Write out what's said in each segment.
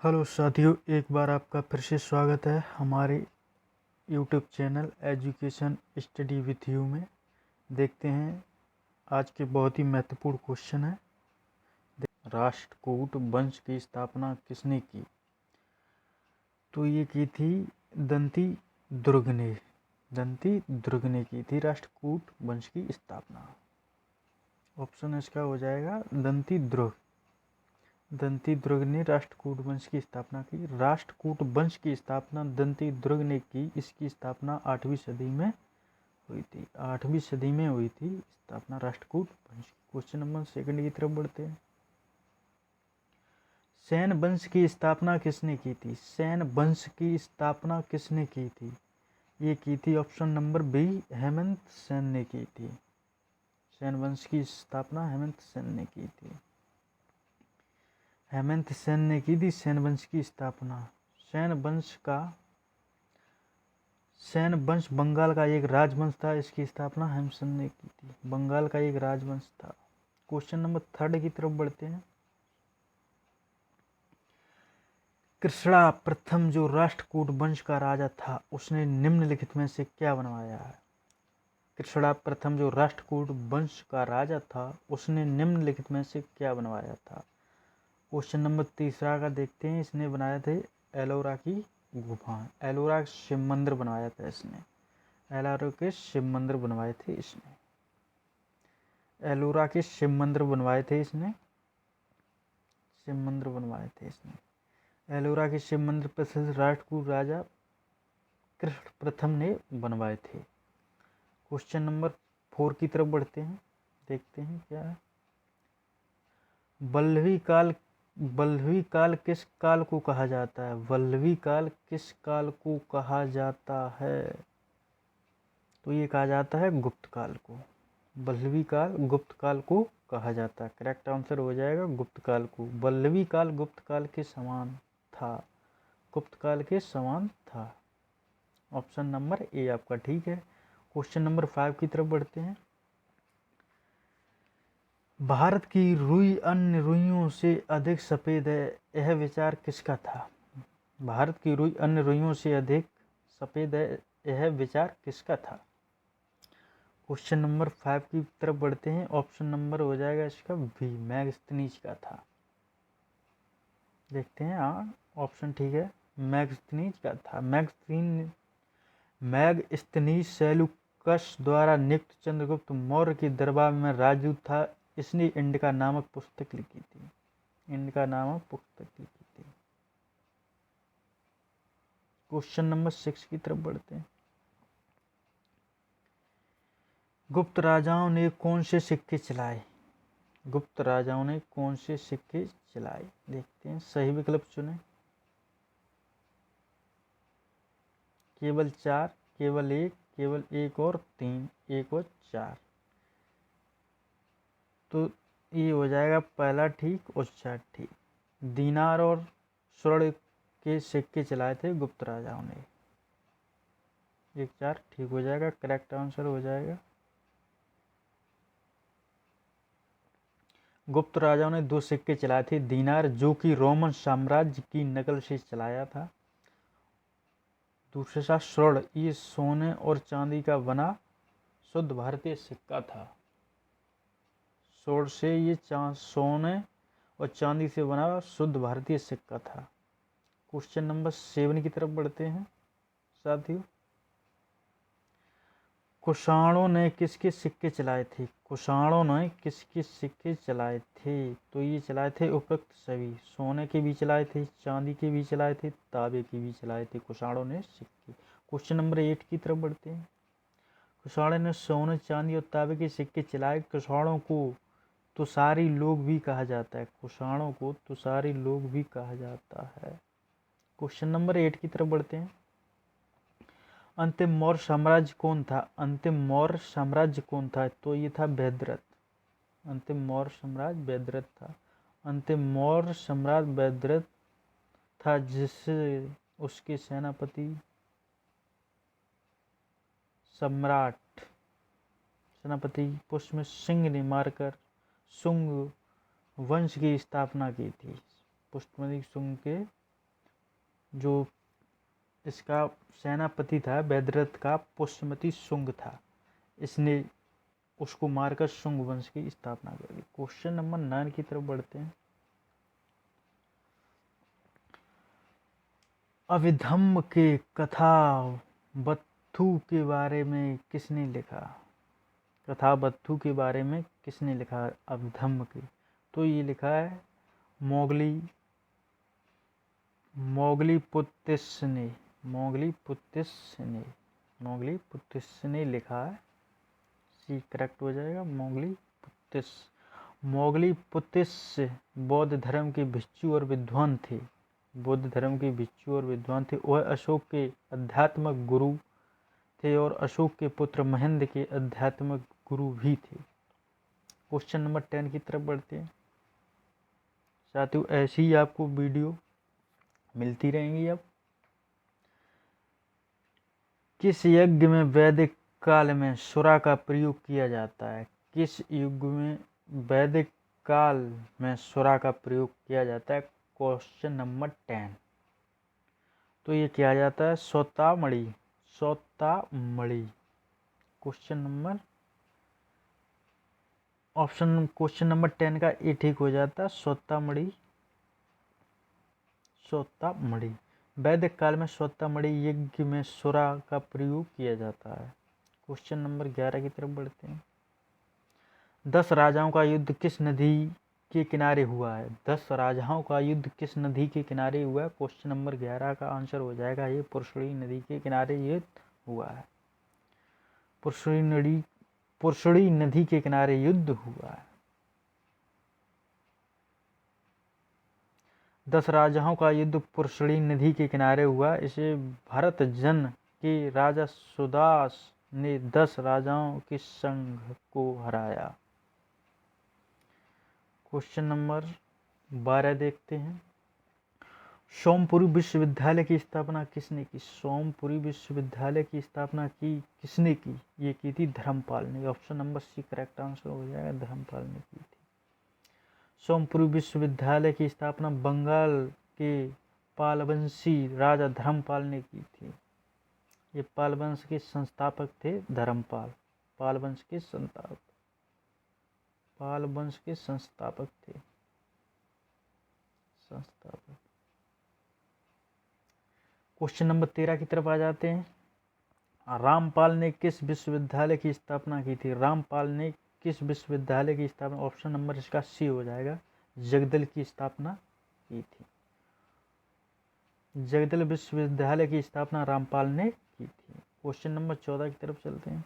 Hello साथियों, एक बार आपका फिर से स्वागत है हमारे YouTube channel education study with you में। देखते हैं आज के बहुत ही महत्वपूर्ण क्वेश्चन है। राष्ट्रकूट वंश की स्थापना किसने की? तो ये की थी दंती दुर्ग ने। दंती दुर्ग ने की थी राष्ट्रकूट वंश की स्थापना। ऑप्शन इसका हो जाएगा दंती दुर्ग। दंती दुर्ग ने राष्ट्रकूट वंश की स्थापना की। राष्ट्रकूट वंश की स्थापना दंती दुर्ग ने की। इसकी स्थापना 8वीं सदी में हुई थी। 8वीं सदी में हुई थी स्थापना राष्ट्रकूट वंश की। क्वेश्चन नंबर 2 की तरफ बढ़ते हैं। सेन वंश की स्थापना किसने की थी? सेन वंश की स्थापना किसने की थी? ये की थी option number B, Hemant Sen ने की थी। सेन वंश की स्थापना हेमंत सेन ने की थी। हेमंत सेन ने की थी सेन वंश की स्थापना। सेन वंश बंगाल का एक राजवंश था। इसकी स्थापना हेमंत सेन ने की थी। बंगाल का एक राजवंश था। क्वेश्चन नंबर 3 की तरफ बढ़ते हैं। कृष्णा प्रथम जो राष्ट्रकूट वंश का राजा था, उसने निम्नलिखित में से क्या बनवाया है? कृष्णा प्रथम जो राष्ट्रकूट वंश का राजा था, उसने निम्नलिखित में से क्या बनवाया था? क्वेश्चन नंबर 3 का देखते हैं। इसने बनाए थे एलोरा की गुफा। एलोरा शिव मंदिर बनवाया था इसने। एलोरा के शिव मंदिर बनवाए थे इसने। एलोरा के शिव मंदिर बनवाए थे इसने। शिव मंदिर बनवाए थे इसने। एलोरा के शिव मंदिर प्रसिद्ध राष्ट्रकूट राजा कृष्ण प्रथम ने बनवाए थे। क्वेश्चन नंबर 4 की तरफ बढ़ते हैं। देखते हैं क्या है। वल्लवी काल किस काल को कहा जाता है? वल्लवी काल किस काल को कहा जाता है? तो ये कहा जाता है गुप्त काल को। वल्लवी काल गुप्त काल को कहा जाता है। करेक्ट आंसर हो जाएगा गुप्त काल को। वल्लवी काल गुप्त काल के समान था। गुप्त काल के समान था। ऑप्शन नंबर ए आपका ठीक है। क्वेश्चन नंबर 5 की तरफ बढ़ते हैं। भारत की रुई अन्य रुइयों से अधिक सफेद है, यह विचार किसका था? भारत की रुई अन्य रुइयों से अधिक सफेद है, यह विचार किसका था? क्वेश्चन नंबर 5 की तरफ बढ़ते हैं। ऑप्शन नंबर हो जाएगा इसका बी, मैगस्थनीज का था। देखते हैं। हाँ, ऑप्शन ठीक है, मैगस्थनीज का था। मैगस्थनीज सेल्यूकस द्वारा नियुक्त चंद्रगुप्त मौर्य के दरबार में राजदूत था। इसने इंडिका नामक पुस्तक लिखी थी। इंडिका नामक पुस्तक लिखी थी। क्वेश्चन नंबर 6 की तरफ बढ़ते हैं। गुप्त राजाओं ने कौन से सिक्के चलाए? गुप्त राजाओं ने कौन से सिक्के चलाए? देखते हैं। सही विकल्प चुने। केवल 4, केवल 1, केवल 1 और 3, 1 और 4। तो ये हो जाएगा पहला ठीक और 4 ठीक। दीनार और स्वर्ण के सिक्के चलाए थे गुप्त राजाओं ने। 1, 4 ठीक हो जाएगा। करेक्ट आंसर हो जाएगा। गुप्त राजाओं ने 2 सिक्के चलाए थे। दीनार जो कि रोमन साम्राज्य की नकल से चलाया था। दूसरा स्वर्ण, ये सोने और चांदी का बना शुद्ध भारतीय सिक्का था। स्वर्ण से ये सोने और चांदी से बना शुद्ध भारतीय सिक्का था। क्वेश्चन नंबर 7 की तरफ बढ़ते हैं साथियों। कुषाणों ने किसके सिक्के चलाए थे? कुषाणों ने किसके सिक्के चलाए थे? तो ये चलाए थे उपरोक्त सभी। सोने के भी चलाए थे, चांदी के भी चलाए थे, तांबे के भी चलाए थे कुषाणों ने सिक्के। क्वेश्चन नंबर 8 की तरफ बढ़ते हैं। कुषाणों ने सोने, चांदी और तांबे के सिक्के चलाए। कुषाणों को तुषारी लोग भी कहा जाता है। कुषाणों को तुषारी लोग भी कहा जाता है। क्वेश्चन नंबर 8 की तरफ बढ़ते हैं। अंतिम मौर्य साम्राज्य कौन था? अंतिम मौर्य साम्राज्य कौन था? तो ये था वैद्यरथ। अंतिम मौर्य साम्राज्य वैद्यरथ था। अंतिम मौर्य सम्राट वैद्यरथ था, जिससे उसके सेनापति पुष्य सिंह ने मारकर शुंग वंश की स्थापना की थी। पुष्यमित्र शुंग के जो इसका सेनापति था वैद्यरथ का पुष्यमति शुंग था, इसने उसको मारकर शुंग वंश की स्थापना कर दी। क्वेश्चन नंबर 9 की तरफ बढ़ते हैं। अभिधम्म के कथावस्तु के बारे में किसने लिखा? कथावस्तु के बारे में किसने लिखा अभिधम्म के? तो ये लिखा है मोगलीपुत्तिस ने लिखा है। सी करेक्ट हो जाएगा, मोगलीपुत्तिस बौद्ध धर्म के भिक्षु और विद्वान थे। वह अशोक के आध्यात्मिक गुरु थे और अशोक के पुत्र महेंद्र के आध्यात्मिक गुरु भी थे। क्वेश्चन नंबर 10 की तरफ बढ़ते हैं। साथियों, ऐसी ही आपको वीडियो मिलती रहेंगी। अब किस यज्ञ में वैदिक काल में सुरा का प्रयोग किया जाता है? किस युग में वैदिक काल में सुरा का प्रयोग किया जाता है? Question number 10। तो ये किया जाता है सौतामणि। क्वेश्चन नंबर 10 का ए ठीक हो जाता है सौतामणि। वैदिक काल में सौतामणि यज्ञ में सुरा का प्रयोग किया जाता है। क्वेश्चन नंबर 11 की तरफ बढ़ते हैं। 10 राजाओं का युद्ध किस नदी के किनारे हुआ है? 10 राजाओं का युद्ध किस नदी के किनारे हुआ है? क्वेश्चन नंबर 11 का आंसर हो जाएगा ये पुष्करी नदी के किनारे युद्ध हुआ है। पुष्करी नदी के किनारे युद्ध हुआ है। 10 राजाओं का युद्ध पुष्करी नदी के किनारे हुआ। इसे भरतजन के राजा सुदास ने 10 राजाओं के संघ को हराया। क्वेश्चन नंबर 12 देखते हैं। सोमपुरी विश्वविद्यालय की स्थापना किसने की? सोमपुरी विश्वविद्यालय की स्थापना किसने की? ये की थी धर्मपाल ने। Option number C correct answer हो जाएगा, धर्मपाल ने की थी। सोमपुरी विश्वविद्यालय की स्थापना बंगाल के पालवंशी राजा धर्मपाल ने की थी। ये पालवंश के संस्थापक थे धर्मपाल। पालवंश के संस्थापक थे। क्वेश्चन नंबर 13 की तरफ आ जाते हैं। रामपाल ने किस विश्वविद्यालय की स्थापना की थी? रामपाल ने किस विश्वविद्यालय की स्थापना? ऑप्शन नंबर इसका सी हो जाएगा, जगदल की स्थापना की थी। जगदल विश्वविद्यालय की स्थापना रामपाल ने की थी। क्वेश्चन नंबर 14 की तरफ चलते हैं।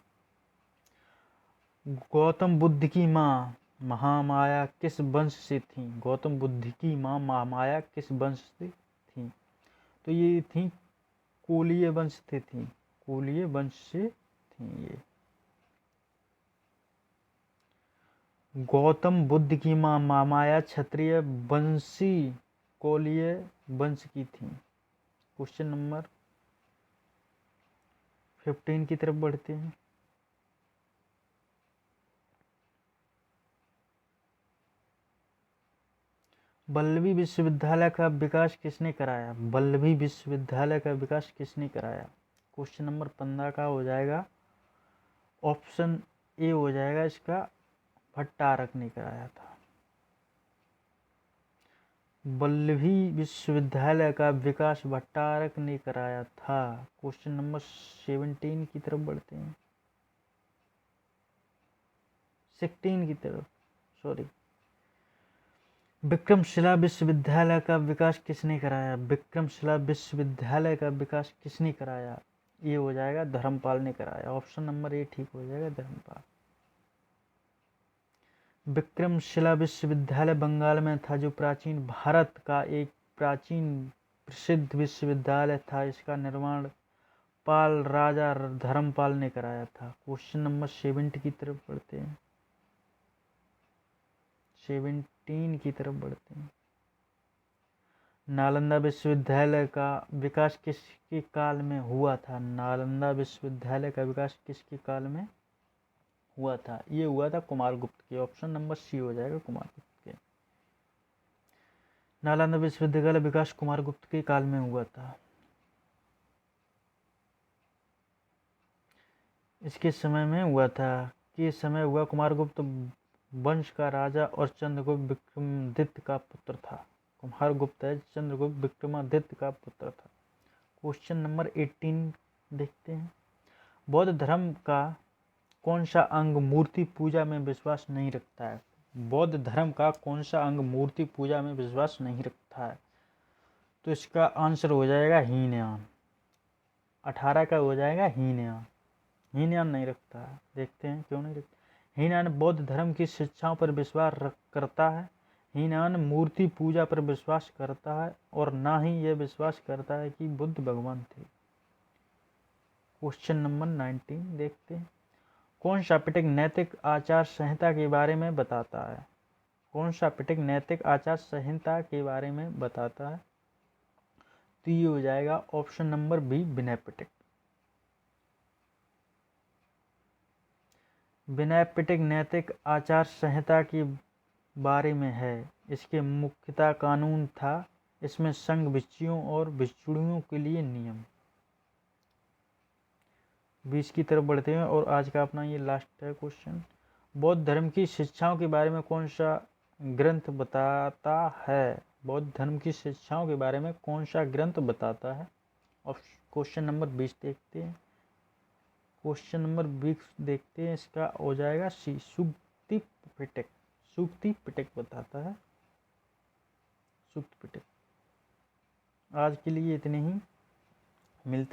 गौतम बुद्ध की माँ महामाया किस वंश से थी? गौतम बुद्ध की माँ महामाया किस वंश से थी? तो ये थी कोलीय वंश से थी। कोलीय वंश से थी ये। गौतम बुद्ध की माँ महामाया क्षत्रिय वंशी कोलीय वंश की थी। क्वेश्चन नंबर 15 की तरफ बढ़ते हैं। वल्लभी विश्वविद्यालय का विकास किसने कराया? वल्लभी विश्वविद्यालय का विकास किसने कराया? क्वेश्चन नंबर 15 का हो जाएगा, ऑप्शन ए हो जाएगा इसका, भट्टारक ने कराया था। वल्लभी विश्वविद्यालय का विकास भट्टारक ने कराया था। क्वेश्चन नंबर 17 की तरफ बढ़ते हैं। 16 की तरफ, सॉरी। विक्रमशिला विश्वविद्यालय का विकास किसने कराया? विक्रमशिला विश्वविद्यालय का विकास किसने कराया? ये हो जाएगा धर्मपाल ने कराया। ऑप्शन नंबर ए ठीक हो जाएगा, धर्मपाल। विक्रमशिला विश्वविद्यालय बंगाल में था, जो प्राचीन भारत का एक प्राचीन प्रसिद्ध विश्वविद्यालय था। इसका निर्माण पाल राजा धर्मपाल ने कराया था। क्वेश्चन नंबर 70 की तरफ बढ़ते हैं। 17 की तरफ बढ़ते हैं। नालंदा विश्वविद्यालय का विकास किसके काल में हुआ था? नालंदा विश्वविद्यालय का विकास किसके काल में हुआ था? ये हुआ था कुमारगुप्त के। ऑप्शन नंबर सी हो जाएगा, कुमारगुप्त के। नालंदा विश्वविद्यालय विकास कुमार गुप्त के काल में हुआ था। इसके समय में हुआ था, कि समय हुआ। कुमारगुप्त वंश का राजा और चंद्रगुप्त विक्रमादित्य का पुत्र था। कुमारगुप्त है चंद्रगुप्त विक्रमादित्य का पुत्र था। क्वेश्चन नंबर 18 देखते हैं। बौद्ध धर्म का कौन सा अंग मूर्ति पूजा में विश्वास नहीं रखता है? बौद्ध धर्म का कौन सा अंग मूर्ति पूजा में विश्वास नहीं रखता है? तो इसका आंसर हो जाएगा हीनयान। 18 का हो जाएगा हीनयान। हीनयान नहीं रखता है। देखते हैं क्यों नहीं रखता। हीनयान बौद्ध धर्म की शिक्षाओं पर विश्वास करता है। हीनयान मूर्ति पूजा पर विश्वास करता है और ना ही यह विश्वास करता है कि बुद्ध भगवान थे। क्वेश्चन नंबर 19 देखते हैं। कौन सा पिटक नैतिक आचार संहिता के बारे में बताता है? कौन सा पिटक नैतिक आचार संहिता के बारे में बताता है? तो ये हो जाएगा option number B, Vinaya Pitaka. Vinaya Pitaka नैतिक आचार संहिता के बारे में है। इसके मुख्यतः कानून था। इसमें संघ भिक्षुओं और भिक्षुणियों के लिए नियम। 20 की तरफ बढ़ते हैं और आज का अपना ये लास्ट है क्वेश्चन। बौद्ध धर्म की शिक्षाओं के बारे में कौन सा ग्रंथ बताता है? बौद्ध धर्म की शिक्षाओं के बारे में कौन सा ग्रंथ बताता है? और क्वेश्चन नंबर 20 देखते हैं। क्वेश्चन नंबर 20 देखते हैं। इसका हो जाएगा सी, सुक्ति पिटक। सुक्ति पिटक बताता है। सुक्ति पिटक। आज के लिए इतने ही। मिलते